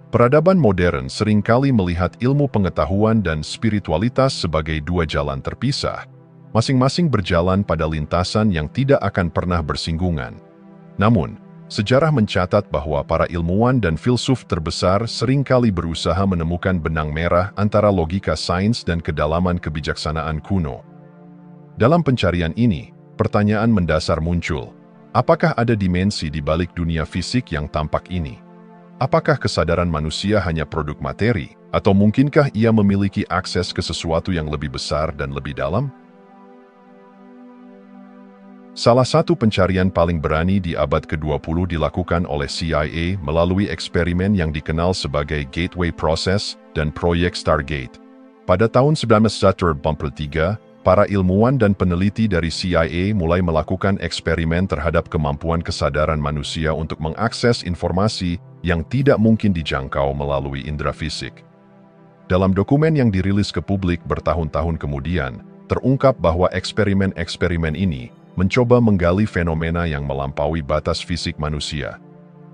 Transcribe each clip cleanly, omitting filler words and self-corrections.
Peradaban modern seringkali melihat ilmu pengetahuan dan spiritualitas sebagai dua jalan terpisah, masing-masing berjalan pada lintasan yang tidak akan pernah bersinggungan. Namun, sejarah mencatat bahwa para ilmuwan dan filsuf terbesar seringkali berusaha menemukan benang merah antara logika sains dan kedalaman kebijaksanaan kuno. Dalam pencarian ini, pertanyaan mendasar muncul. Apakah ada dimensi di balik dunia fisik yang tampak ini? Apakah kesadaran manusia hanya produk materi, atau mungkinkah ia memiliki akses ke sesuatu yang lebih besar dan lebih dalam? Salah satu pencarian paling berani di abad ke-20 dilakukan oleh CIA melalui eksperimen yang dikenal sebagai Gateway Process dan Proyek Stargate. Pada tahun 1983, para ilmuwan dan peneliti dari CIA mulai melakukan eksperimen terhadap kemampuan kesadaran manusia untuk mengakses informasi yang tidak mungkin dijangkau melalui indera fisik. Dalam dokumen yang dirilis ke publik bertahun-tahun kemudian, terungkap bahwa eksperimen-eksperimen ini mencoba menggali fenomena yang melampaui batas fisik manusia.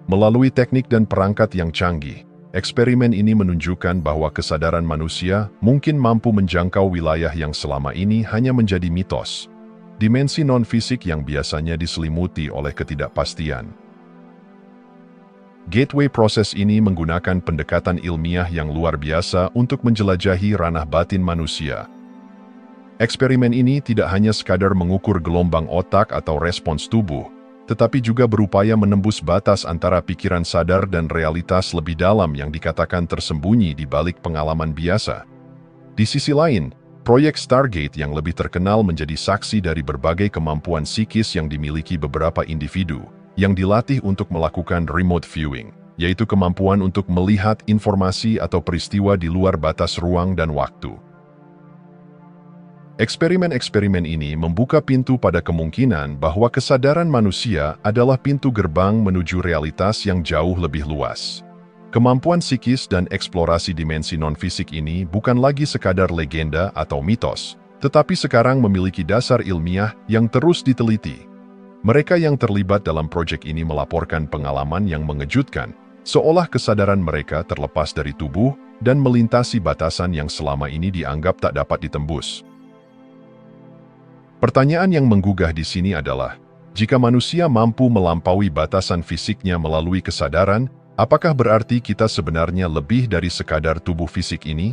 Melalui teknik dan perangkat yang canggih, eksperimen ini menunjukkan bahwa kesadaran manusia mungkin mampu menjangkau wilayah yang selama ini hanya menjadi mitos. Dimensi non-fisik yang biasanya diselimuti oleh ketidakpastian. Gateway Process ini menggunakan pendekatan ilmiah yang luar biasa untuk menjelajahi ranah batin manusia. Eksperimen ini tidak hanya sekadar mengukur gelombang otak atau respons tubuh, tetapi juga berupaya menembus batas antara pikiran sadar dan realitas lebih dalam yang dikatakan tersembunyi di balik pengalaman biasa. Di sisi lain, proyek Stargate yang lebih terkenal menjadi saksi dari berbagai kemampuan psikis yang dimiliki beberapa individu, yang dilatih untuk melakukan remote viewing, yaitu kemampuan untuk melihat informasi atau peristiwa di luar batas ruang dan waktu. Eksperimen-eksperimen ini membuka pintu pada kemungkinan bahwa kesadaran manusia adalah pintu gerbang menuju realitas yang jauh lebih luas. Kemampuan psikis dan eksplorasi dimensi non-fisik ini bukan lagi sekadar legenda atau mitos, tetapi sekarang memiliki dasar ilmiah yang terus diteliti. Mereka yang terlibat dalam proyek ini melaporkan pengalaman yang mengejutkan, seolah kesadaran mereka terlepas dari tubuh dan melintasi batasan yang selama ini dianggap tak dapat ditembus. Pertanyaan yang menggugah di sini adalah, jika manusia mampu melampaui batasan fisiknya melalui kesadaran, apakah berarti kita sebenarnya lebih dari sekadar tubuh fisik ini?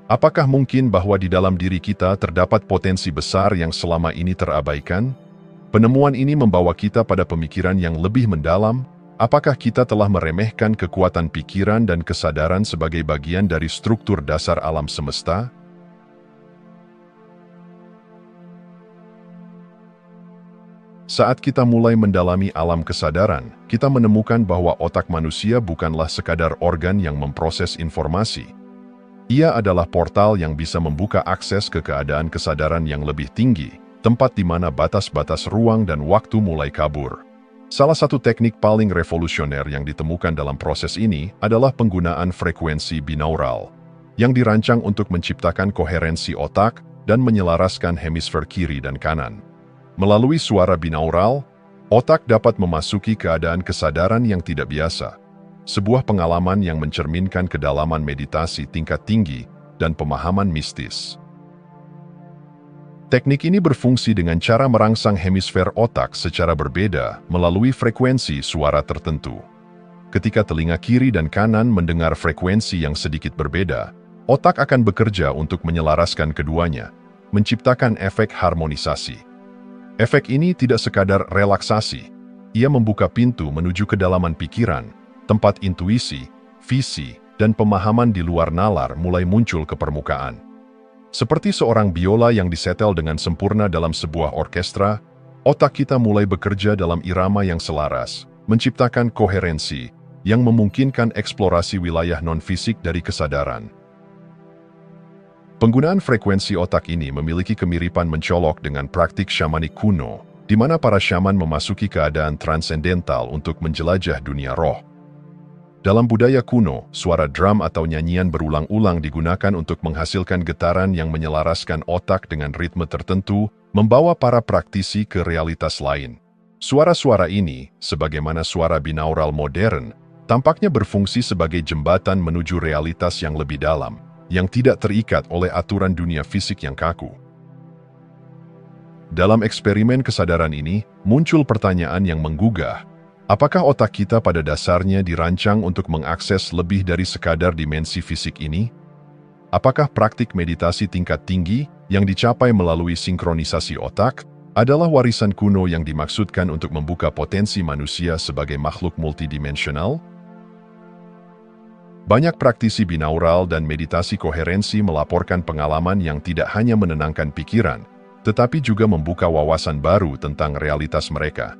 Apakah mungkin bahwa di dalam diri kita terdapat potensi besar yang selama ini terabaikan? Penemuan ini membawa kita pada pemikiran yang lebih mendalam. Apakah kita telah meremehkan kekuatan pikiran dan kesadaran sebagai bagian dari struktur dasar alam semesta? Saat kita mulai mendalami alam kesadaran, kita menemukan bahwa otak manusia bukanlah sekadar organ yang memproses informasi. Ia adalah portal yang bisa membuka akses ke keadaan kesadaran yang lebih tinggi, tempat di mana batas-batas ruang dan waktu mulai kabur. Salah satu teknik paling revolusioner yang ditemukan dalam proses ini adalah penggunaan frekuensi binaural, yang dirancang untuk menciptakan koherensi otak dan menyelaraskan hemisfer kiri dan kanan. Melalui suara binaural, otak dapat memasuki keadaan kesadaran yang tidak biasa, sebuah pengalaman yang mencerminkan kedalaman meditasi tingkat tinggi dan pemahaman mistis. Teknik ini berfungsi dengan cara merangsang hemisfer otak secara berbeda melalui frekuensi suara tertentu. Ketika telinga kiri dan kanan mendengar frekuensi yang sedikit berbeda, otak akan bekerja untuk menyelaraskan keduanya, menciptakan efek harmonisasi. Efek ini tidak sekadar relaksasi, ia membuka pintu menuju kedalaman pikiran, tempat intuisi, visi, dan pemahaman di luar nalar mulai muncul ke permukaan. Seperti seorang biola yang disetel dengan sempurna dalam sebuah orkestra, otak kita mulai bekerja dalam irama yang selaras, menciptakan koherensi yang memungkinkan eksplorasi wilayah non-fisik dari kesadaran. Penggunaan frekuensi otak ini memiliki kemiripan mencolok dengan praktik syamanik kuno, di mana para syaman memasuki keadaan transendental untuk menjelajah dunia roh. Dalam budaya kuno, suara drum atau nyanyian berulang-ulang digunakan untuk menghasilkan getaran yang menyelaraskan otak dengan ritme tertentu, membawa para praktisi ke realitas lain. Suara-suara ini, sebagaimana suara binaural modern, tampaknya berfungsi sebagai jembatan menuju realitas yang lebih dalam, yang tidak terikat oleh aturan dunia fisik yang kaku. Dalam eksperimen kesadaran ini, muncul pertanyaan yang menggugah. Apakah otak kita pada dasarnya dirancang untuk mengakses lebih dari sekadar dimensi fisik ini? Apakah praktik meditasi tingkat tinggi yang dicapai melalui sinkronisasi otak adalah warisan kuno yang dimaksudkan untuk membuka potensi manusia sebagai makhluk multidimensional? Banyak praktisi binaural dan meditasi koherensi melaporkan pengalaman yang tidak hanya menenangkan pikiran, tetapi juga membuka wawasan baru tentang realitas mereka.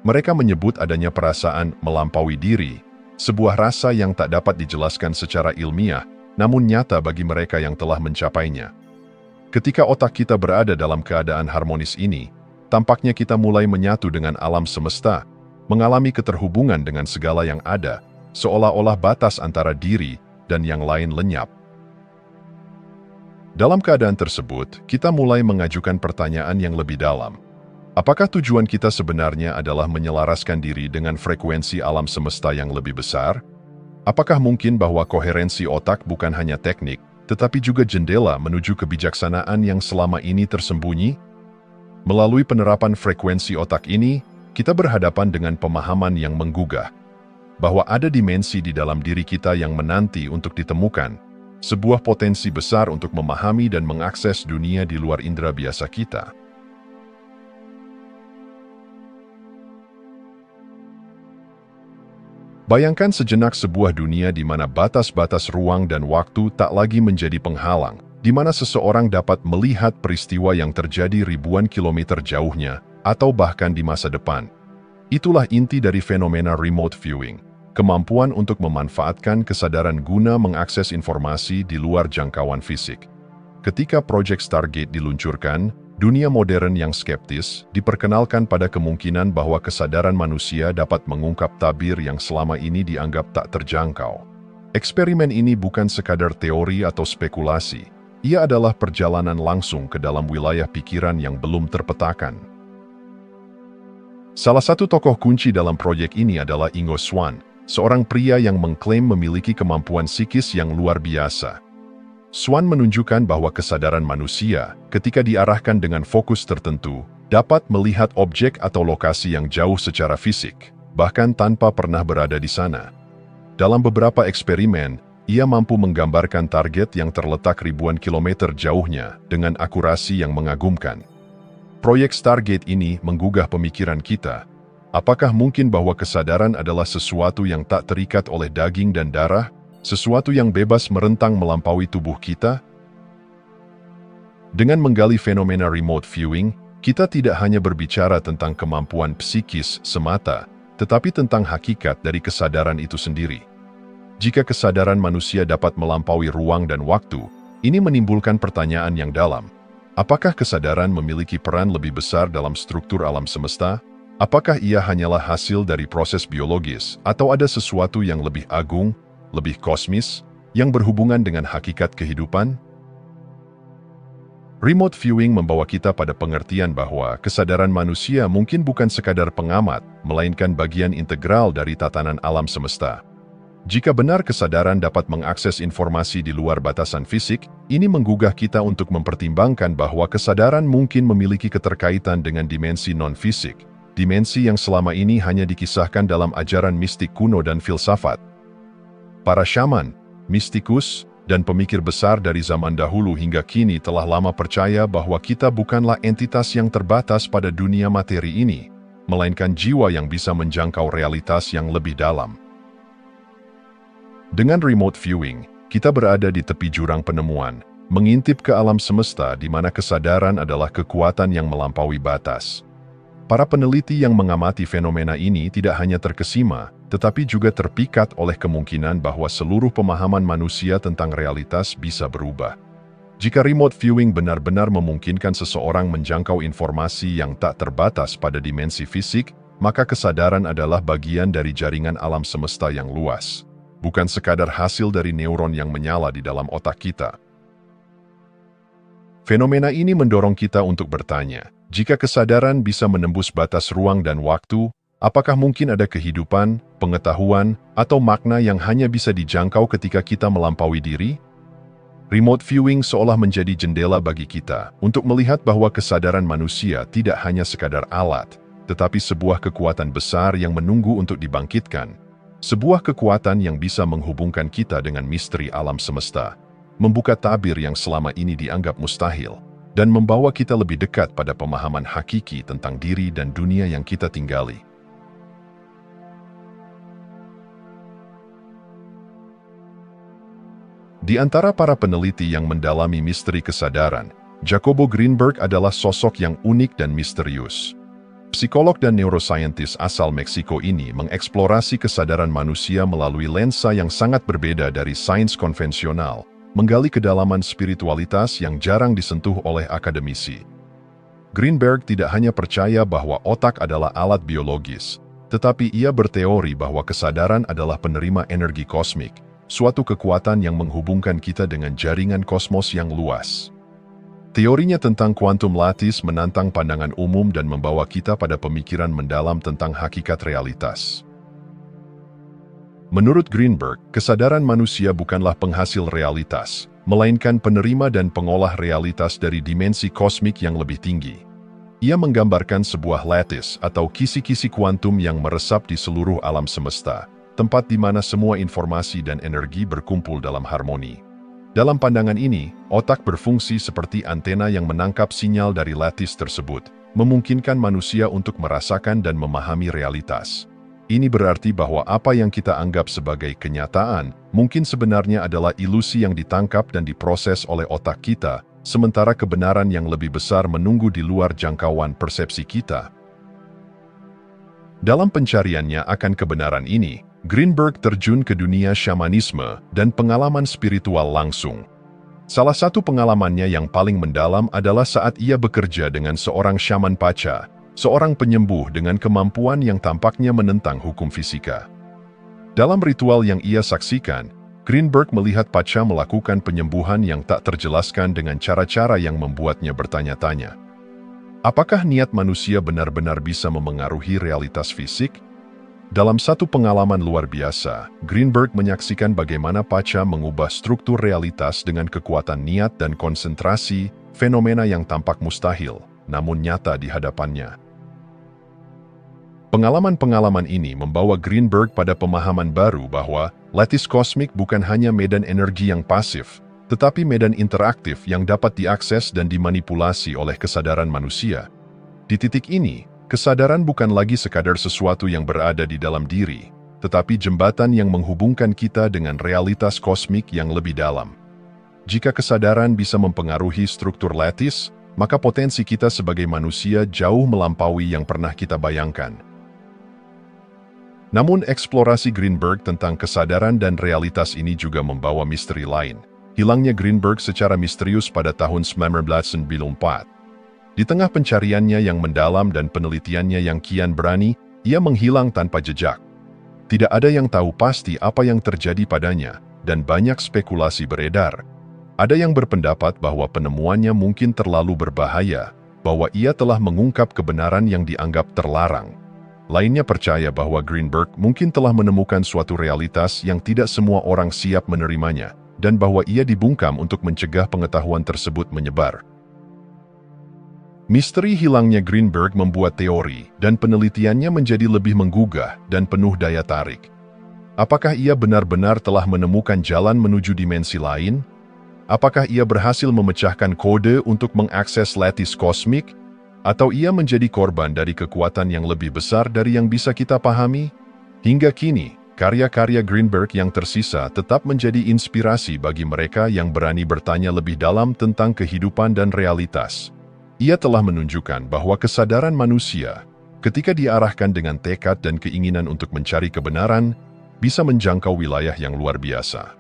Mereka menyebut adanya perasaan melampaui diri, sebuah rasa yang tak dapat dijelaskan secara ilmiah, namun nyata bagi mereka yang telah mencapainya. Ketika otak kita berada dalam keadaan harmonis ini, tampaknya kita mulai menyatu dengan alam semesta, mengalami keterhubungan dengan segala yang ada, seolah-olah batas antara diri dan yang lain lenyap. Dalam keadaan tersebut, kita mulai mengajukan pertanyaan yang lebih dalam. Apakah tujuan kita sebenarnya adalah menyelaraskan diri dengan frekuensi alam semesta yang lebih besar? Apakah mungkin bahwa koherensi otak bukan hanya teknik, tetapi juga jendela menuju kebijaksanaan yang selama ini tersembunyi? Melalui penerapan frekuensi otak ini, kita berhadapan dengan pemahaman yang menggugah, bahwa ada dimensi di dalam diri kita yang menanti untuk ditemukan, sebuah potensi besar untuk memahami dan mengakses dunia di luar indera biasa kita. Bayangkan sejenak sebuah dunia di mana batas-batas ruang dan waktu tak lagi menjadi penghalang, di mana seseorang dapat melihat peristiwa yang terjadi ribuan kilometer jauhnya, atau bahkan di masa depan. Itulah inti dari fenomena remote viewing, kemampuan untuk memanfaatkan kesadaran guna mengakses informasi di luar jangkauan fisik. Ketika Project Stargate diluncurkan, dunia modern yang skeptis diperkenalkan pada kemungkinan bahwa kesadaran manusia dapat mengungkap tabir yang selama ini dianggap tak terjangkau. Eksperimen ini bukan sekadar teori atau spekulasi, ia adalah perjalanan langsung ke dalam wilayah pikiran yang belum terpetakan. Salah satu tokoh kunci dalam proyek ini adalah Ingo Swann, seorang pria yang mengklaim memiliki kemampuan psikis yang luar biasa. Swann menunjukkan bahwa kesadaran manusia, ketika diarahkan dengan fokus tertentu, dapat melihat objek atau lokasi yang jauh secara fisik, bahkan tanpa pernah berada di sana. Dalam beberapa eksperimen, ia mampu menggambarkan target yang terletak ribuan kilometer jauhnya dengan akurasi yang mengagumkan. Proyek Stargate ini menggugah pemikiran kita. Apakah mungkin bahwa kesadaran adalah sesuatu yang tak terikat oleh daging dan darah? Sesuatu yang bebas merentang melampaui tubuh kita? Dengan menggali fenomena remote viewing, kita tidak hanya berbicara tentang kemampuan psikis semata, tetapi tentang hakikat dari kesadaran itu sendiri. Jika kesadaran manusia dapat melampaui ruang dan waktu, ini menimbulkan pertanyaan yang dalam. Apakah kesadaran memiliki peran lebih besar dalam struktur alam semesta? Apakah ia hanyalah hasil dari proses biologis, atau ada sesuatu yang lebih agung, lebih kosmis, yang berhubungan dengan hakikat kehidupan? Remote viewing membawa kita pada pengertian bahwa kesadaran manusia mungkin bukan sekadar pengamat, melainkan bagian integral dari tatanan alam semesta. Jika benar kesadaran dapat mengakses informasi di luar batasan fisik, ini menggugah kita untuk mempertimbangkan bahwa kesadaran mungkin memiliki keterkaitan dengan dimensi non-fisik, dimensi yang selama ini hanya dikisahkan dalam ajaran mistik kuno dan filsafat. Para syaman, mistikus, dan pemikir besar dari zaman dahulu hingga kini telah lama percaya bahwa kita bukanlah entitas yang terbatas pada dunia materi ini, melainkan jiwa yang bisa menjangkau realitas yang lebih dalam. Dengan remote viewing, kita berada di tepi jurang penemuan, mengintip ke alam semesta di mana kesadaran adalah kekuatan yang melampaui batas. Para peneliti yang mengamati fenomena ini tidak hanya terkesima, tetapi juga terpikat oleh kemungkinan bahwa seluruh pemahaman manusia tentang realitas bisa berubah. Jika remote viewing benar-benar memungkinkan seseorang menjangkau informasi yang tak terbatas pada dimensi fisik, maka kesadaran adalah bagian dari jaringan alam semesta yang luas, bukan sekadar hasil dari neuron yang menyala di dalam otak kita. Fenomena ini mendorong kita untuk bertanya, jika kesadaran bisa menembus batas ruang dan waktu, Apakah mungkin ada kehidupan, pengetahuan, atau makna yang hanya bisa dijangkau ketika kita melampaui diri? Remote viewing seolah menjadi jendela bagi kita untuk melihat bahwa kesadaran manusia tidak hanya sekadar alat, tetapi sebuah kekuatan besar yang menunggu untuk dibangkitkan. Sebuah kekuatan yang bisa menghubungkan kita dengan misteri alam semesta, membuka tabir yang selama ini dianggap mustahil, dan membawa kita lebih dekat pada pemahaman hakiki tentang diri dan dunia yang kita tinggali. Di antara para peneliti yang mendalami misteri kesadaran, Jacobo Greenberg adalah sosok yang unik dan misterius. Psikolog dan neuroscientist asal Meksiko ini mengeksplorasi kesadaran manusia melalui lensa yang sangat berbeda dari sains konvensional, menggali kedalaman spiritualitas yang jarang disentuh oleh akademisi. Greenberg tidak hanya percaya bahwa otak adalah alat biologis, tetapi ia berteori bahwa kesadaran adalah penerima energi kosmik, suatu kekuatan yang menghubungkan kita dengan jaringan kosmos yang luas. Teorinya tentang quantum lattice menantang pandangan umum dan membawa kita pada pemikiran mendalam tentang hakikat realitas. Menurut Greenberg, kesadaran manusia bukanlah penghasil realitas, melainkan penerima dan pengolah realitas dari dimensi kosmik yang lebih tinggi. Ia menggambarkan sebuah lattice atau kisi-kisi kuantum yang meresap di seluruh alam semesta, tempat di mana semua informasi dan energi berkumpul dalam harmoni. Dalam pandangan ini, otak berfungsi seperti antena yang menangkap sinyal dari lattice tersebut, memungkinkan manusia untuk merasakan dan memahami realitas. Ini berarti bahwa apa yang kita anggap sebagai kenyataan, mungkin sebenarnya adalah ilusi yang ditangkap dan diproses oleh otak kita, sementara kebenaran yang lebih besar menunggu di luar jangkauan persepsi kita. Dalam pencariannya akan kebenaran ini, Greenberg terjun ke dunia syamanisme dan pengalaman spiritual langsung. Salah satu pengalamannya yang paling mendalam adalah saat ia bekerja dengan seorang syaman paca, seorang penyembuh dengan kemampuan yang tampaknya menentang hukum fisika. Dalam ritual yang ia saksikan, Greenberg melihat paca melakukan penyembuhan yang tak terjelaskan dengan cara-cara yang membuatnya bertanya-tanya. Apakah niat manusia benar-benar bisa memengaruhi realitas fisik? Dalam satu pengalaman luar biasa, Greenberg menyaksikan bagaimana paca mengubah struktur realitas dengan kekuatan niat dan konsentrasi, fenomena yang tampak mustahil, namun nyata di hadapannya. Pengalaman-pengalaman ini membawa Greenberg pada pemahaman baru bahwa lattice kosmik bukan hanya medan energi yang pasif, tetapi medan interaktif yang dapat diakses dan dimanipulasi oleh kesadaran manusia. Di titik ini, kesadaran bukan lagi sekadar sesuatu yang berada di dalam diri, tetapi jembatan yang menghubungkan kita dengan realitas kosmik yang lebih dalam. Jika kesadaran bisa mempengaruhi struktur lattice, maka potensi kita sebagai manusia jauh melampaui yang pernah kita bayangkan. Namun eksplorasi Greenberg tentang kesadaran dan realitas ini juga membawa misteri lain. Hilangnya Greenberg secara misterius pada tahun 1994. Di tengah pencariannya yang mendalam dan penelitiannya yang kian berani, ia menghilang tanpa jejak. Tidak ada yang tahu pasti apa yang terjadi padanya, dan banyak spekulasi beredar. Ada yang berpendapat bahwa penemuannya mungkin terlalu berbahaya, bahwa ia telah mengungkap kebenaran yang dianggap terlarang. Lainnya percaya bahwa Greenberg mungkin telah menemukan suatu realitas yang tidak semua orang siap menerimanya, dan bahwa ia dibungkam untuk mencegah pengetahuan tersebut menyebar. Misteri hilangnya Greenberg membuat teori dan penelitiannya menjadi lebih menggugah dan penuh daya tarik. Apakah ia benar-benar telah menemukan jalan menuju dimensi lain? Apakah ia berhasil memecahkan kode untuk mengakses lattice kosmik? Atau ia menjadi korban dari kekuatan yang lebih besar dari yang bisa kita pahami? Hingga kini, karya-karya Greenberg yang tersisa tetap menjadi inspirasi bagi mereka yang berani bertanya lebih dalam tentang kehidupan dan realitas. Ia telah menunjukkan bahwa kesadaran manusia, ketika diarahkan dengan tekad dan keinginan untuk mencari kebenaran, bisa menjangkau wilayah yang luar biasa.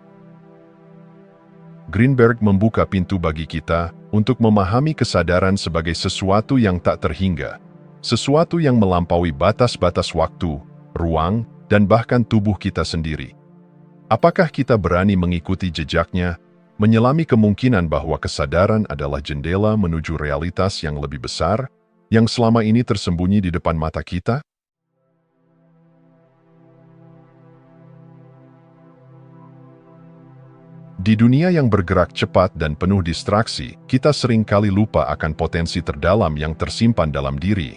Greenberg membuka pintu bagi kita untuk memahami kesadaran sebagai sesuatu yang tak terhingga, sesuatu yang melampaui batas-batas waktu, ruang, dan bahkan tubuh kita sendiri. Apakah kita berani mengikuti jejaknya, menyelami kemungkinan bahwa kesadaran adalah jendela menuju realitas yang lebih besar, yang selama ini tersembunyi di depan mata kita? Di dunia yang bergerak cepat dan penuh distraksi, kita sering kali lupa akan potensi terdalam yang tersimpan dalam diri.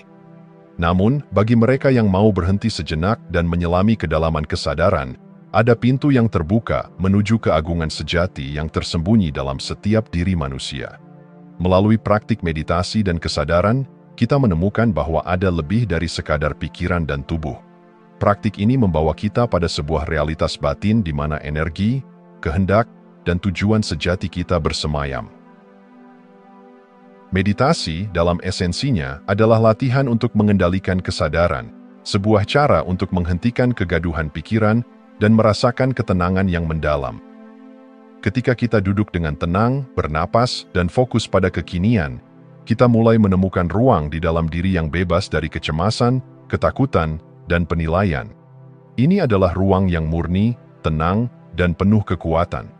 Namun, bagi mereka yang mau berhenti sejenak dan menyelami kedalaman kesadaran, ada pintu yang terbuka menuju keagungan sejati yang tersembunyi dalam setiap diri manusia. Melalui praktik meditasi dan kesadaran, kita menemukan bahwa ada lebih dari sekadar pikiran dan tubuh. Praktik ini membawa kita pada sebuah realitas batin di mana energi, kehendak, dan tujuan sejati kita bersemayam. Meditasi, dalam esensinya, adalah latihan untuk mengendalikan kesadaran, sebuah cara untuk menghentikan kegaduhan pikiran dan merasakan ketenangan yang mendalam. Ketika kita duduk dengan tenang, bernapas, dan fokus pada kekinian, kita mulai menemukan ruang di dalam diri yang bebas dari kecemasan, ketakutan, dan penilaian. Ini adalah ruang yang murni, tenang, dan penuh kekuatan.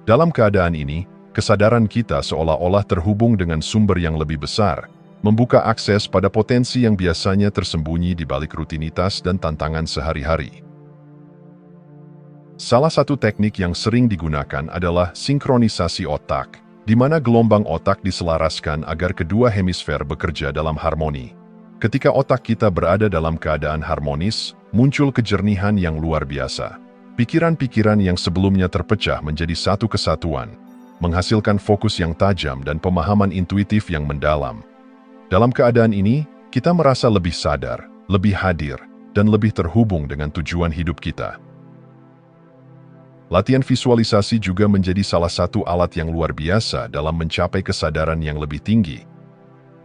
Dalam keadaan ini, kesadaran kita seolah-olah terhubung dengan sumber yang lebih besar, membuka akses pada potensi yang biasanya tersembunyi di balik rutinitas dan tantangan sehari-hari. Salah satu teknik yang sering digunakan adalah sinkronisasi otak, di mana gelombang otak diselaraskan agar kedua hemisfer bekerja dalam harmoni. Ketika otak kita berada dalam keadaan harmonis, muncul kejernihan yang luar biasa. Pikiran-pikiran yang sebelumnya terpecah menjadi satu kesatuan, menghasilkan fokus yang tajam dan pemahaman intuitif yang mendalam. Dalam keadaan ini, kita merasa lebih sadar, lebih hadir, dan lebih terhubung dengan tujuan hidup kita. Latihan visualisasi juga menjadi salah satu alat yang luar biasa dalam mencapai kesadaran yang lebih tinggi.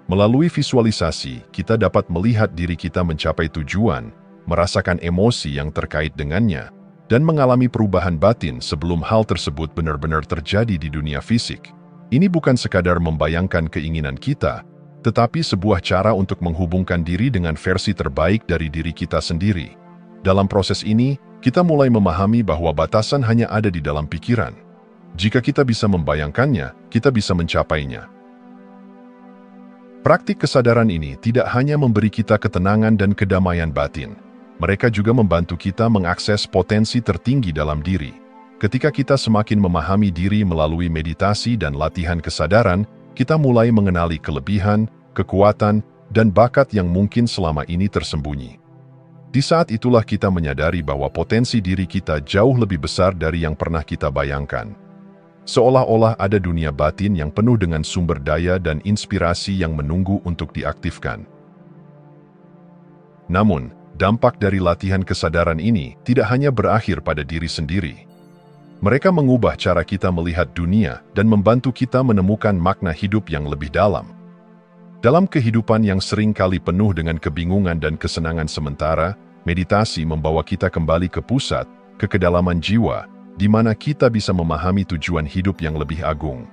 Melalui visualisasi, kita dapat melihat diri kita mencapai tujuan, merasakan emosi yang terkait dengannya, dan mengalami perubahan batin sebelum hal tersebut benar-benar terjadi di dunia fisik. Ini bukan sekadar membayangkan keinginan kita, tetapi sebuah cara untuk menghubungkan diri dengan versi terbaik dari diri kita sendiri. Dalam proses ini, kita mulai memahami bahwa batasan hanya ada di dalam pikiran. Jika kita bisa membayangkannya, kita bisa mencapainya. Praktik kesadaran ini tidak hanya memberi kita ketenangan dan kedamaian batin, mereka juga membantu kita mengakses potensi tertinggi dalam diri. Ketika kita semakin memahami diri melalui meditasi dan latihan kesadaran, kita mulai mengenali kelebihan, kekuatan, dan bakat yang mungkin selama ini tersembunyi. Di saat itulah kita menyadari bahwa potensi diri kita jauh lebih besar dari yang pernah kita bayangkan. Seolah-olah ada dunia batin yang penuh dengan sumber daya dan inspirasi yang menunggu untuk diaktifkan. Namun, dampak dari latihan kesadaran ini tidak hanya berakhir pada diri sendiri. Mereka mengubah cara kita melihat dunia dan membantu kita menemukan makna hidup yang lebih dalam. Dalam kehidupan yang sering kali penuh dengan kebingungan dan kesenangan sementara, meditasi membawa kita kembali ke pusat, ke kedalaman jiwa, di mana kita bisa memahami tujuan hidup yang lebih agung.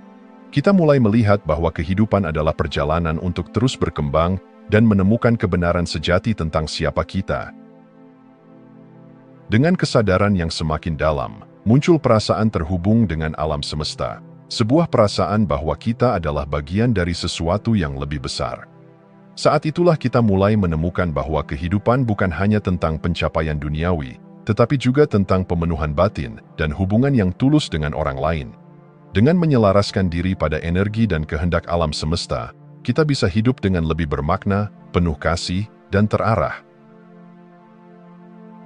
Kita mulai melihat bahwa kehidupan adalah perjalanan untuk terus berkembang dan menemukan kebenaran sejati tentang siapa kita. Dengan kesadaran yang semakin dalam, muncul perasaan terhubung dengan alam semesta, sebuah perasaan bahwa kita adalah bagian dari sesuatu yang lebih besar. Saat itulah kita mulai menemukan bahwa kehidupan bukan hanya tentang pencapaian duniawi, tetapi juga tentang pemenuhan batin dan hubungan yang tulus dengan orang lain. Dengan menyelaraskan diri pada energi dan kehendak alam semesta, kita bisa hidup dengan lebih bermakna, penuh kasih, dan terarah.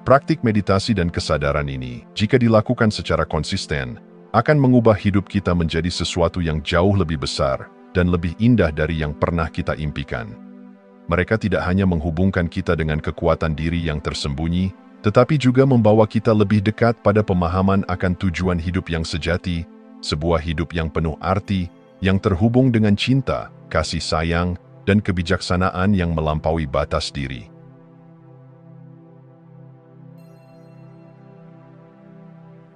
Praktik meditasi dan kesadaran ini, jika dilakukan secara konsisten, akan mengubah hidup kita menjadi sesuatu yang jauh lebih besar dan lebih indah dari yang pernah kita impikan. Mereka tidak hanya menghubungkan kita dengan kekuatan diri yang tersembunyi, tetapi juga membawa kita lebih dekat pada pemahaman akan tujuan hidup yang sejati, sebuah hidup yang penuh arti, yang terhubung dengan cinta, kasih sayang, dan kebijaksanaan yang melampaui batas diri.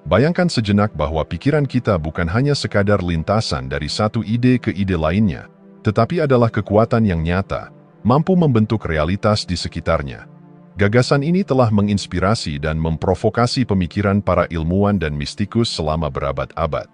Bayangkan sejenak bahwa pikiran kita bukan hanya sekadar lintasan dari satu ide ke ide lainnya, tetapi adalah kekuatan yang nyata, mampu membentuk realitas di sekitarnya. Gagasan ini telah menginspirasi dan memprovokasi pemikiran para ilmuwan dan mistikus selama berabad-abad.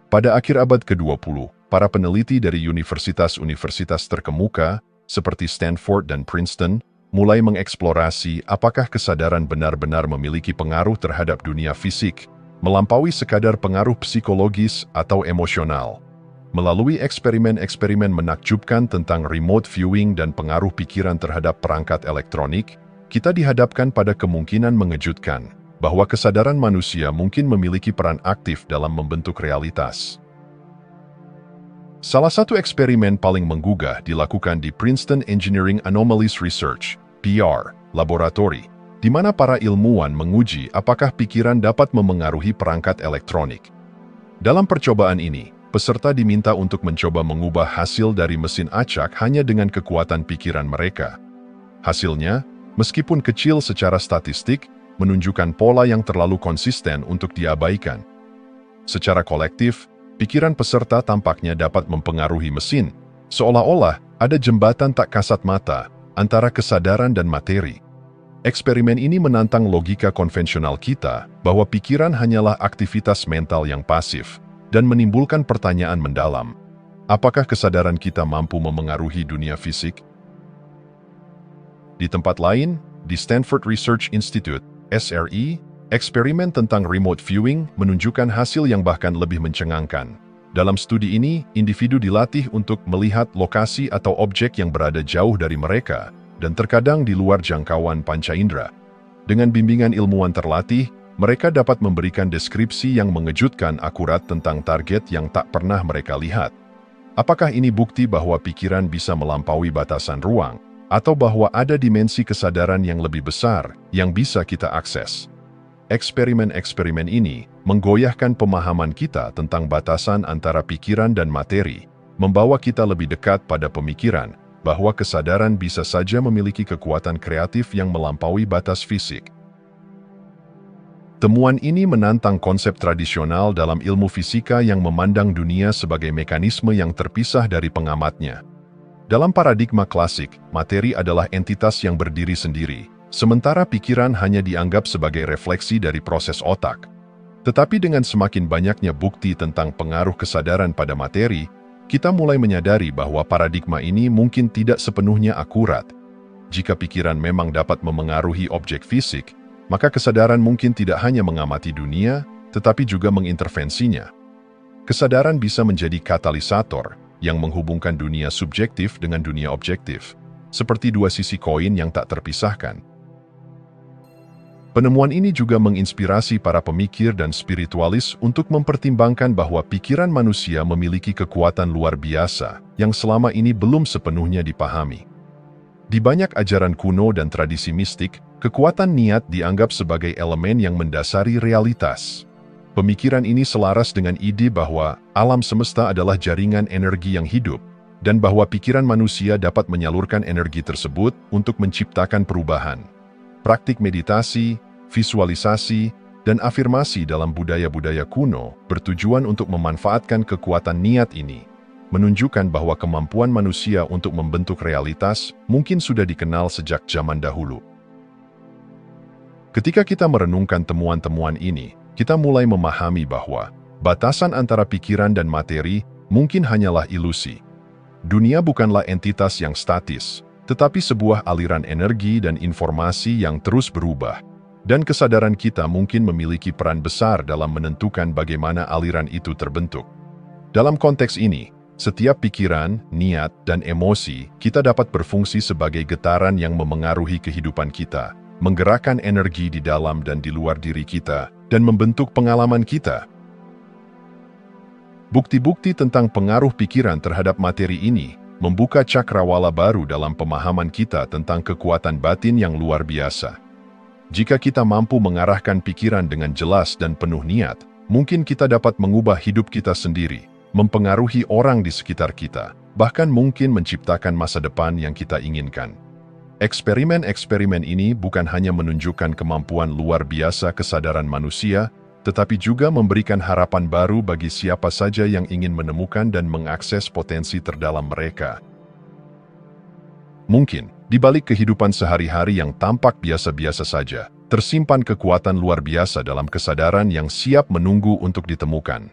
Pada akhir abad ke-20, para peneliti dari universitas-universitas terkemuka, seperti Stanford dan Princeton, mulai mengeksplorasi apakah kesadaran benar-benar memiliki pengaruh terhadap dunia fisik, melampaui sekadar pengaruh psikologis atau emosional. Melalui eksperimen-eksperimen menakjubkan tentang remote viewing dan pengaruh pikiran terhadap perangkat elektronik, kita dihadapkan pada kemungkinan mengejutkan bahwa kesadaran manusia mungkin memiliki peran aktif dalam membentuk realitas. Salah satu eksperimen paling menggugah dilakukan di Princeton Engineering Anomalies Research (PR) laboratori, di mana para ilmuwan menguji apakah pikiran dapat memengaruhi perangkat elektronik. Dalam percobaan ini, peserta diminta untuk mencoba mengubah hasil dari mesin acak hanya dengan kekuatan pikiran mereka. Hasilnya, meskipun kecil secara statistik, menunjukkan pola yang terlalu konsisten untuk diabaikan. Secara kolektif, pikiran peserta tampaknya dapat mempengaruhi mesin, seolah-olah ada jembatan tak kasat mata antara kesadaran dan materi. Eksperimen ini menantang logika konvensional kita bahwa pikiran hanyalah aktivitas mental yang pasif, dan menimbulkan pertanyaan mendalam. Apakah kesadaran kita mampu memengaruhi dunia fisik? Di tempat lain, di Stanford Research Institute, SRI, eksperimen tentang remote viewing menunjukkan hasil yang bahkan lebih mencengangkan. Dalam studi ini, individu dilatih untuk melihat lokasi atau objek yang berada jauh dari mereka, dan terkadang di luar jangkauan panca indera. Dengan bimbingan ilmuwan terlatih, mereka dapat memberikan deskripsi yang mengejutkan akurat tentang target yang tak pernah mereka lihat. Apakah ini bukti bahwa pikiran bisa melampaui batasan ruang, atau bahwa ada dimensi kesadaran yang lebih besar yang bisa kita akses? Eksperimen-eksperimen ini menggoyahkan pemahaman kita tentang batasan antara pikiran dan materi, membawa kita lebih dekat pada pemikiran bahwa kesadaran bisa saja memiliki kekuatan kreatif yang melampaui batas fisik. Temuan ini menantang konsep tradisional dalam ilmu fisika yang memandang dunia sebagai mekanisme yang terpisah dari pengamatnya. Dalam paradigma klasik, materi adalah entitas yang berdiri sendiri, sementara pikiran hanya dianggap sebagai refleksi dari proses otak. Tetapi dengan semakin banyaknya bukti tentang pengaruh kesadaran pada materi, kita mulai menyadari bahwa paradigma ini mungkin tidak sepenuhnya akurat. Jika pikiran memang dapat memengaruhi objek fisik, maka kesadaran mungkin tidak hanya mengamati dunia, tetapi juga mengintervensinya. Kesadaran bisa menjadi katalisator yang menghubungkan dunia subjektif dengan dunia objektif, seperti dua sisi koin yang tak terpisahkan. Penemuan ini juga menginspirasi para pemikir dan spiritualis untuk mempertimbangkan bahwa pikiran manusia memiliki kekuatan luar biasa yang selama ini belum sepenuhnya dipahami. Di banyak ajaran kuno dan tradisi mistik, kekuatan niat dianggap sebagai elemen yang mendasari realitas. Pemikiran ini selaras dengan ide bahwa alam semesta adalah jaringan energi yang hidup, dan bahwa pikiran manusia dapat menyalurkan energi tersebut untuk menciptakan perubahan. Praktik meditasi, visualisasi, dan afirmasi dalam budaya-budaya kuno bertujuan untuk memanfaatkan kekuatan niat ini, menunjukkan bahwa kemampuan manusia untuk membentuk realitas mungkin sudah dikenal sejak zaman dahulu. Ketika kita merenungkan temuan-temuan ini, kita mulai memahami bahwa batasan antara pikiran dan materi mungkin hanyalah ilusi. Dunia bukanlah entitas yang statis, tetapi sebuah aliran energi dan informasi yang terus berubah. Dan kesadaran kita mungkin memiliki peran besar dalam menentukan bagaimana aliran itu terbentuk. Dalam konteks ini, setiap pikiran, niat, dan emosi kita dapat berfungsi sebagai getaran yang memengaruhi kehidupan kita, menggerakkan energi di dalam dan di luar diri kita, dan membentuk pengalaman kita. Bukti-bukti tentang pengaruh pikiran terhadap materi ini membuka cakrawala baru dalam pemahaman kita tentang kekuatan batin yang luar biasa. Jika kita mampu mengarahkan pikiran dengan jelas dan penuh niat, mungkin kita dapat mengubah hidup kita sendiri, mempengaruhi orang di sekitar kita, bahkan mungkin menciptakan masa depan yang kita inginkan. Eksperimen-eksperimen ini bukan hanya menunjukkan kemampuan luar biasa kesadaran manusia, tetapi juga memberikan harapan baru bagi siapa saja yang ingin menemukan dan mengakses potensi terdalam mereka. Mungkin, di balik kehidupan sehari-hari yang tampak biasa-biasa saja, tersimpan kekuatan luar biasa dalam kesadaran yang siap menunggu untuk ditemukan.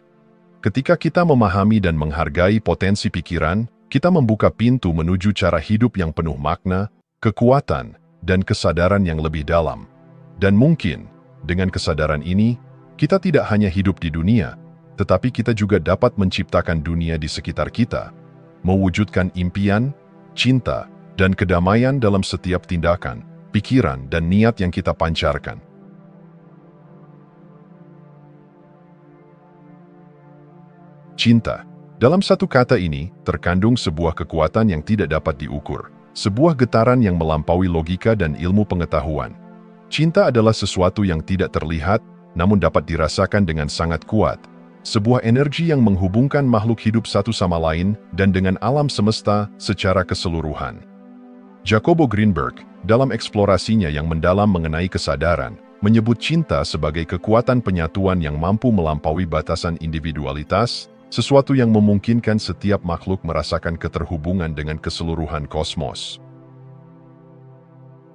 Ketika kita memahami dan menghargai potensi pikiran, kita membuka pintu menuju cara hidup yang penuh makna, kekuatan, dan kesadaran yang lebih dalam. Dan mungkin, dengan kesadaran ini, Kita tidak hanya hidup di dunia, tetapi kita juga dapat menciptakan dunia di sekitar kita, mewujudkan impian, cinta, dan kedamaian dalam setiap tindakan, pikiran, dan niat yang kita pancarkan. Cinta. Dalam satu kata ini, terkandung sebuah kekuatan yang tidak dapat diukur, sebuah getaran yang melampaui logika dan ilmu pengetahuan. Cinta adalah sesuatu yang tidak terlihat, namun dapat dirasakan dengan sangat kuat. Sebuah energi yang menghubungkan makhluk hidup satu sama lain dan dengan alam semesta secara keseluruhan. Jacobo Greenberg, dalam eksplorasinya yang mendalam mengenai kesadaran, menyebut cinta sebagai kekuatan penyatuan yang mampu melampaui batasan individualitas, sesuatu yang memungkinkan setiap makhluk merasakan keterhubungan dengan keseluruhan kosmos.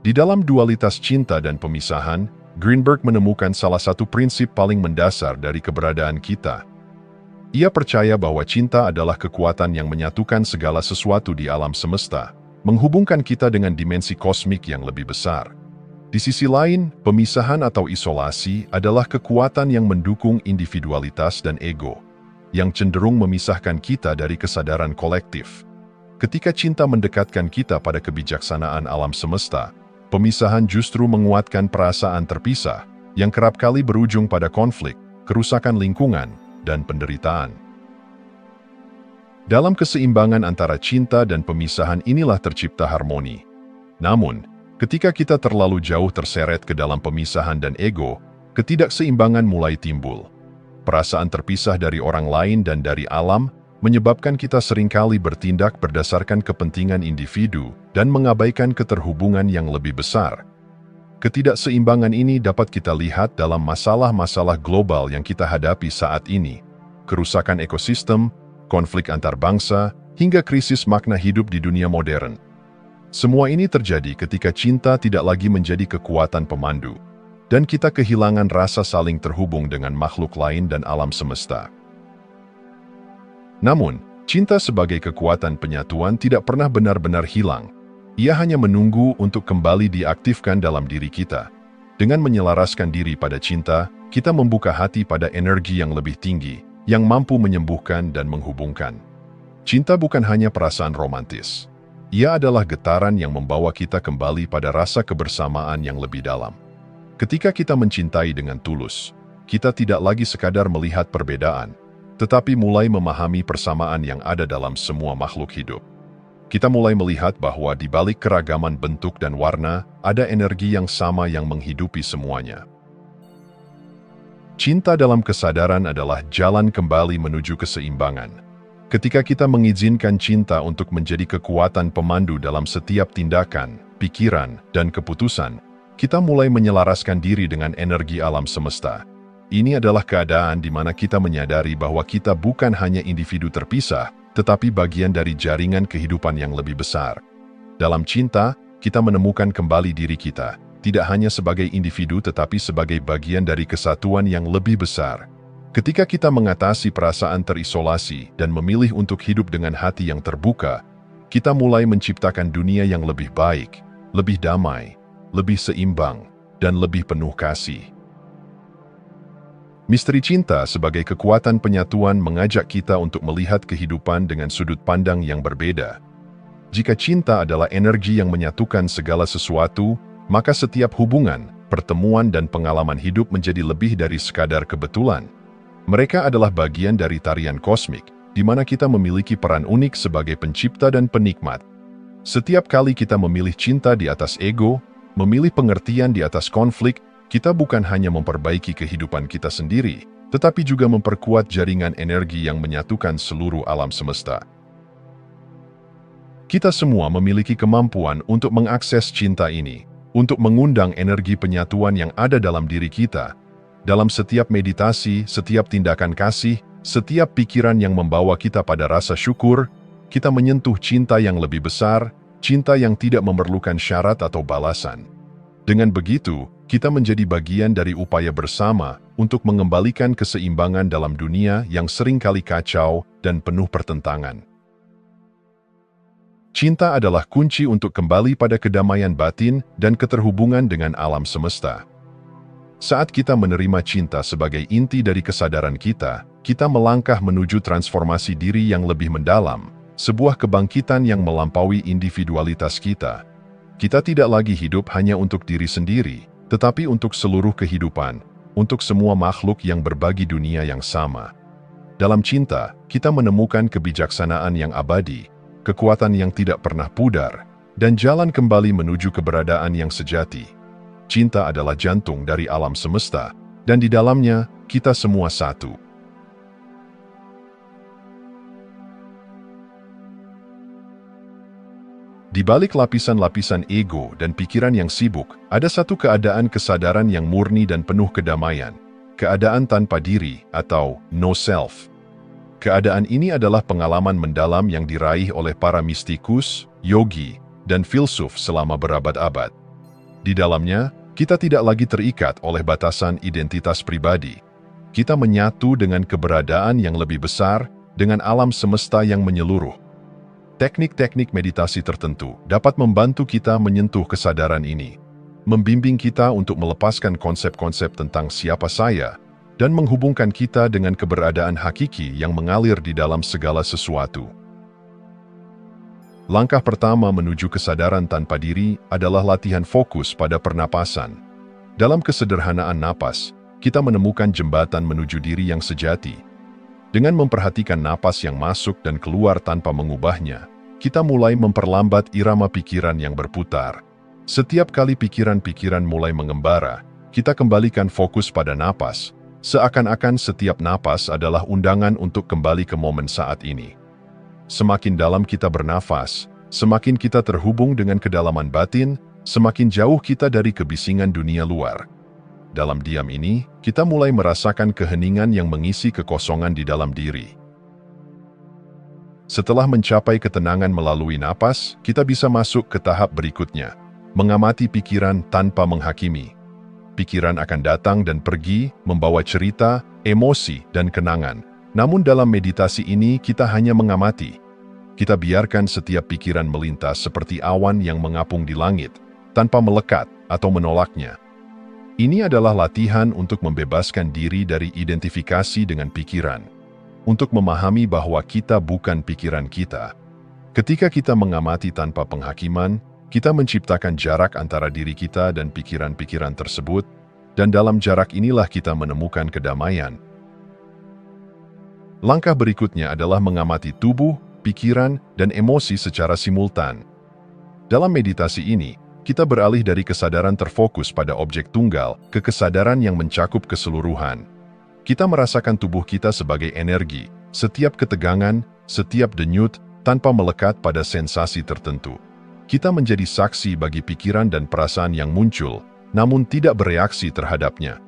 Di dalam dualitas cinta dan pemisahan, Greenberg menemukan salah satu prinsip paling mendasar dari keberadaan kita. Ia percaya bahwa cinta adalah kekuatan yang menyatukan segala sesuatu di alam semesta, menghubungkan kita dengan dimensi kosmik yang lebih besar. Di sisi lain, pemisahan atau isolasi adalah kekuatan yang mendukung individualitas dan ego, yang cenderung memisahkan kita dari kesadaran kolektif. Ketika cinta mendekatkan kita pada kebijaksanaan alam semesta, pemisahan justru menguatkan perasaan terpisah, yang kerap kali berujung pada konflik, kerusakan lingkungan, dan penderitaan. Dalam keseimbangan antara cinta dan pemisahan inilah tercipta harmoni. Namun, ketika kita terlalu jauh terseret ke dalam pemisahan dan ego, ketidakseimbangan mulai timbul. Perasaan terpisah dari orang lain dan dari alam menyebabkan kita seringkali bertindak berdasarkan kepentingan individu dan mengabaikan keterhubungan yang lebih besar. Ketidakseimbangan ini dapat kita lihat dalam masalah-masalah global yang kita hadapi saat ini, kerusakan ekosistem, konflik antar bangsa, hingga krisis makna hidup di dunia modern. Semua ini terjadi ketika cinta tidak lagi menjadi kekuatan pemandu, dan kita kehilangan rasa saling terhubung dengan makhluk lain dan alam semesta. Namun, cinta sebagai kekuatan penyatuan tidak pernah benar-benar hilang. Ia hanya menunggu untuk kembali diaktifkan dalam diri kita. Dengan menyelaraskan diri pada cinta, kita membuka hati pada energi yang lebih tinggi, yang mampu menyembuhkan dan menghubungkan. Cinta bukan hanya perasaan romantis. Ia adalah getaran yang membawa kita kembali pada rasa kebersamaan yang lebih dalam. Ketika kita mencintai dengan tulus, kita tidak lagi sekadar melihat perbedaan, tetapi mulai memahami persamaan yang ada dalam semua makhluk hidup. Kita mulai melihat bahwa di balik keragaman bentuk dan warna, ada energi yang sama yang menghidupi semuanya. Cinta dalam kesadaran adalah jalan kembali menuju keseimbangan. Ketika kita mengizinkan cinta untuk menjadi kekuatan pemandu dalam setiap tindakan, pikiran, dan keputusan, kita mulai menyelaraskan diri dengan energi alam semesta. Ini adalah keadaan di mana kita menyadari bahwa kita bukan hanya individu terpisah, tetapi bagian dari jaringan kehidupan yang lebih besar. Dalam cinta, kita menemukan kembali diri kita, tidak hanya sebagai individu tetapi sebagai bagian dari kesatuan yang lebih besar. Ketika kita mengatasi perasaan terisolasi dan memilih untuk hidup dengan hati yang terbuka, kita mulai menciptakan dunia yang lebih baik, lebih damai, lebih seimbang, dan lebih penuh kasih. Misteri cinta sebagai kekuatan penyatuan mengajak kita untuk melihat kehidupan dengan sudut pandang yang berbeda. Jika cinta adalah energi yang menyatukan segala sesuatu, maka setiap hubungan, pertemuan, dan pengalaman hidup menjadi lebih dari sekadar kebetulan. Mereka adalah bagian dari tarian kosmik, di mana kita memiliki peran unik sebagai pencipta dan penikmat. Setiap kali kita memilih cinta di atas ego, memilih pengertian di atas konflik, kita bukan hanya memperbaiki kehidupan kita sendiri, tetapi juga memperkuat jaringan energi yang menyatukan seluruh alam semesta. Kita semua memiliki kemampuan untuk mengakses cinta ini, untuk mengundang energi penyatuan yang ada dalam diri kita. Dalam setiap meditasi, setiap tindakan kasih, setiap pikiran yang membawa kita pada rasa syukur, kita menyentuh cinta yang lebih besar, cinta yang tidak memerlukan syarat atau balasan. Dengan begitu, kita menjadi bagian dari upaya bersama untuk mengembalikan keseimbangan dalam dunia yang seringkali kacau dan penuh pertentangan. Cinta adalah kunci untuk kembali pada kedamaian batin dan keterhubungan dengan alam semesta. Saat kita menerima cinta sebagai inti dari kesadaran kita melangkah menuju transformasi diri yang lebih mendalam, sebuah kebangkitan yang melampaui individualitas kita. Kita tidak lagi hidup hanya untuk diri sendiri, tetapi untuk seluruh kehidupan, untuk semua makhluk yang berbagi dunia yang sama. Dalam cinta, kita menemukan kebijaksanaan yang abadi, kekuatan yang tidak pernah pudar, dan jalan kembali menuju keberadaan yang sejati. Cinta adalah jantung dari alam semesta, dan di dalamnya, kita semua satu. Di balik lapisan-lapisan ego dan pikiran yang sibuk, ada satu keadaan kesadaran yang murni dan penuh kedamaian. Keadaan tanpa diri atau no self. Keadaan ini adalah pengalaman mendalam yang diraih oleh para mistikus, yogi, dan filsuf selama berabad-abad. Di dalamnya, kita tidak lagi terikat oleh batasan identitas pribadi. Kita menyatu dengan keberadaan yang lebih besar, dengan alam semesta yang menyeluruh. Teknik-teknik meditasi tertentu dapat membantu kita menyentuh kesadaran ini, membimbing kita untuk melepaskan konsep-konsep tentang siapa saya, dan menghubungkan kita dengan keberadaan hakiki yang mengalir di dalam segala sesuatu. Langkah pertama menuju kesadaran tanpa diri adalah latihan fokus pada pernapasan. Dalam kesederhanaan napas, kita menemukan jembatan menuju diri yang sejati. Dengan memperhatikan napas yang masuk dan keluar tanpa mengubahnya, kita mulai memperlambat irama pikiran yang berputar. Setiap kali pikiran-pikiran mulai mengembara, kita kembalikan fokus pada napas, seakan-akan setiap napas adalah undangan untuk kembali ke momen saat ini. Semakin dalam kita bernafas, semakin kita terhubung dengan kedalaman batin, semakin jauh kita dari kebisingan dunia luar. Dalam diam ini, kita mulai merasakan keheningan yang mengisi kekosongan di dalam diri. Setelah mencapai ketenangan melalui napas, kita bisa masuk ke tahap berikutnya, mengamati pikiran tanpa menghakimi. Pikiran akan datang dan pergi, membawa cerita, emosi, dan kenangan. Namun dalam meditasi ini kita hanya mengamati. Kita biarkan setiap pikiran melintas seperti awan yang mengapung di langit, tanpa melekat atau menolaknya. Ini adalah latihan untuk membebaskan diri dari identifikasi dengan pikiran, untuk memahami bahwa kita bukan pikiran kita. Ketika kita mengamati tanpa penghakiman, kita menciptakan jarak antara diri kita dan pikiran-pikiran tersebut, dan dalam jarak inilah kita menemukan kedamaian. Langkah berikutnya adalah mengamati tubuh, pikiran, dan emosi secara simultan. Dalam meditasi ini, kita beralih dari kesadaran terfokus pada objek tunggal ke kesadaran yang mencakup keseluruhan. Kita merasakan tubuh kita sebagai energi, setiap ketegangan, setiap denyut, tanpa melekat pada sensasi tertentu. Kita menjadi saksi bagi pikiran dan perasaan yang muncul, namun tidak bereaksi terhadapnya.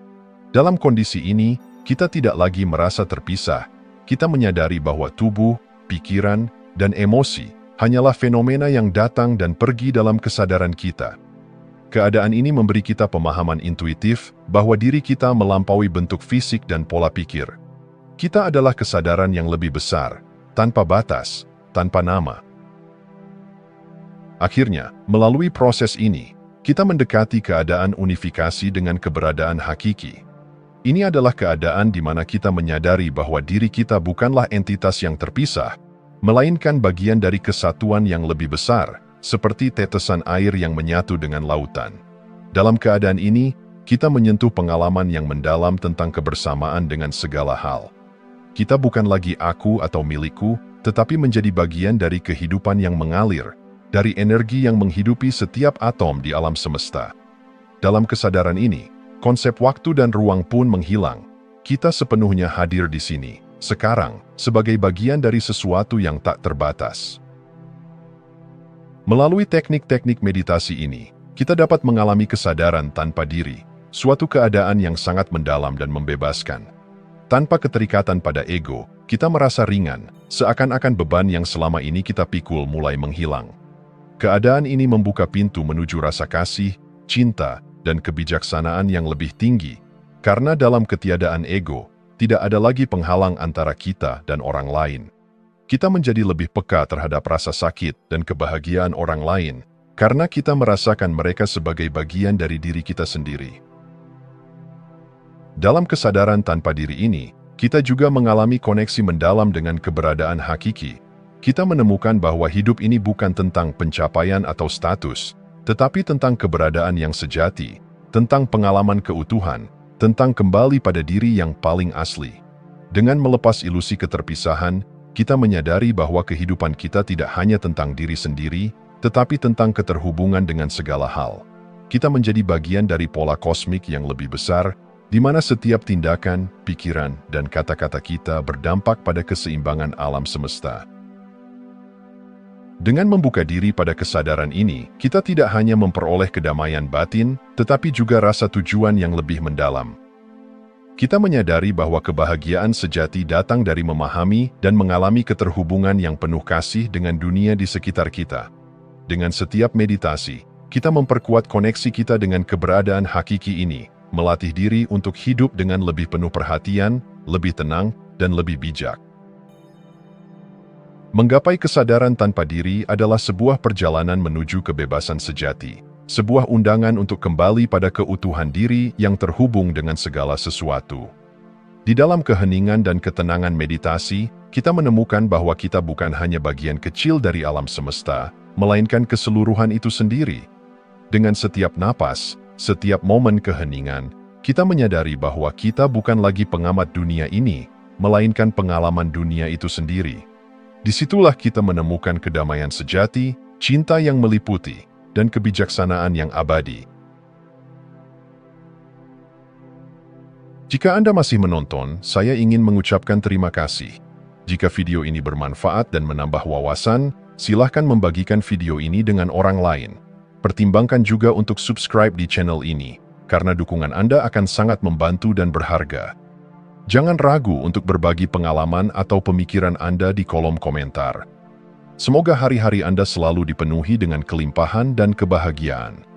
Dalam kondisi ini, kita tidak lagi merasa terpisah. Kita menyadari bahwa tubuh, pikiran, dan emosi hanyalah fenomena yang datang dan pergi dalam kesadaran kita. Keadaan ini memberi kita pemahaman intuitif bahwa diri kita melampaui bentuk fisik dan pola pikir. Kita adalah kesadaran yang lebih besar, tanpa batas, tanpa nama. Akhirnya, melalui proses ini, kita mendekati keadaan unifikasi dengan keberadaan hakiki. Ini adalah keadaan di mana kita menyadari bahwa diri kita bukanlah entitas yang terpisah, melainkan bagian dari kesatuan yang lebih besar, seperti tetesan air yang menyatu dengan lautan. Dalam keadaan ini, kita menyentuh pengalaman yang mendalam tentang kebersamaan dengan segala hal. Kita bukan lagi aku atau milikku, tetapi menjadi bagian dari kehidupan yang mengalir, dari energi yang menghidupi setiap atom di alam semesta. Dalam kesadaran ini, konsep waktu dan ruang pun menghilang. Kita sepenuhnya hadir di sini, sekarang, sebagai bagian dari sesuatu yang tak terbatas. Melalui teknik-teknik meditasi ini, kita dapat mengalami kesadaran tanpa diri, suatu keadaan yang sangat mendalam dan membebaskan. Tanpa keterikatan pada ego, kita merasa ringan, seakan-akan beban yang selama ini kita pikul mulai menghilang. Keadaan ini membuka pintu menuju rasa kasih, cinta, dan kebijaksanaan yang lebih tinggi, karena dalam ketiadaan ego, tidak ada lagi penghalang antara kita dan orang lain. Kita menjadi lebih peka terhadap rasa sakit dan kebahagiaan orang lain, karena kita merasakan mereka sebagai bagian dari diri kita sendiri. Dalam kesadaran tanpa diri ini, kita juga mengalami koneksi mendalam dengan keberadaan hakiki. Kita menemukan bahwa hidup ini bukan tentang pencapaian atau status, tetapi tentang keberadaan yang sejati, tentang pengalaman keutuhan, tentang kembali pada diri yang paling asli. Dengan melepas ilusi keterpisahan, kita menyadari bahwa kehidupan kita tidak hanya tentang diri sendiri, tetapi tentang keterhubungan dengan segala hal. Kita menjadi bagian dari pola kosmik yang lebih besar, di mana setiap tindakan, pikiran, dan kata-kata kita berdampak pada keseimbangan alam semesta. Dengan membuka diri pada kesadaran ini, kita tidak hanya memperoleh kedamaian batin, tetapi juga rasa tujuan yang lebih mendalam. Kita menyadari bahwa kebahagiaan sejati datang dari memahami dan mengalami keterhubungan yang penuh kasih dengan dunia di sekitar kita. Dengan setiap meditasi, kita memperkuat koneksi kita dengan keberadaan hakiki ini, melatih diri untuk hidup dengan lebih penuh perhatian, lebih tenang, dan lebih bijak. Menggapai kesadaran tanpa diri adalah sebuah perjalanan menuju kebebasan sejati, sebuah undangan untuk kembali pada keutuhan diri yang terhubung dengan segala sesuatu. Di dalam keheningan dan ketenangan meditasi, kita menemukan bahwa kita bukan hanya bagian kecil dari alam semesta, melainkan keseluruhan itu sendiri. Dengan setiap napas, setiap momen keheningan, kita menyadari bahwa kita bukan lagi pengamat dunia ini, melainkan pengalaman dunia itu sendiri. Disitulah kita menemukan kedamaian sejati, cinta yang meliputi, dan kebijaksanaan yang abadi. Jika Anda masih menonton, saya ingin mengucapkan terima kasih. Jika video ini bermanfaat dan menambah wawasan, silahkan membagikan video ini dengan orang lain. Pertimbangkan juga untuk subscribe di channel ini, karena dukungan Anda akan sangat membantu dan berharga. Jangan ragu untuk berbagi pengalaman atau pemikiran Anda di kolom komentar. Semoga hari-hari Anda selalu dipenuhi dengan kelimpahan dan kebahagiaan.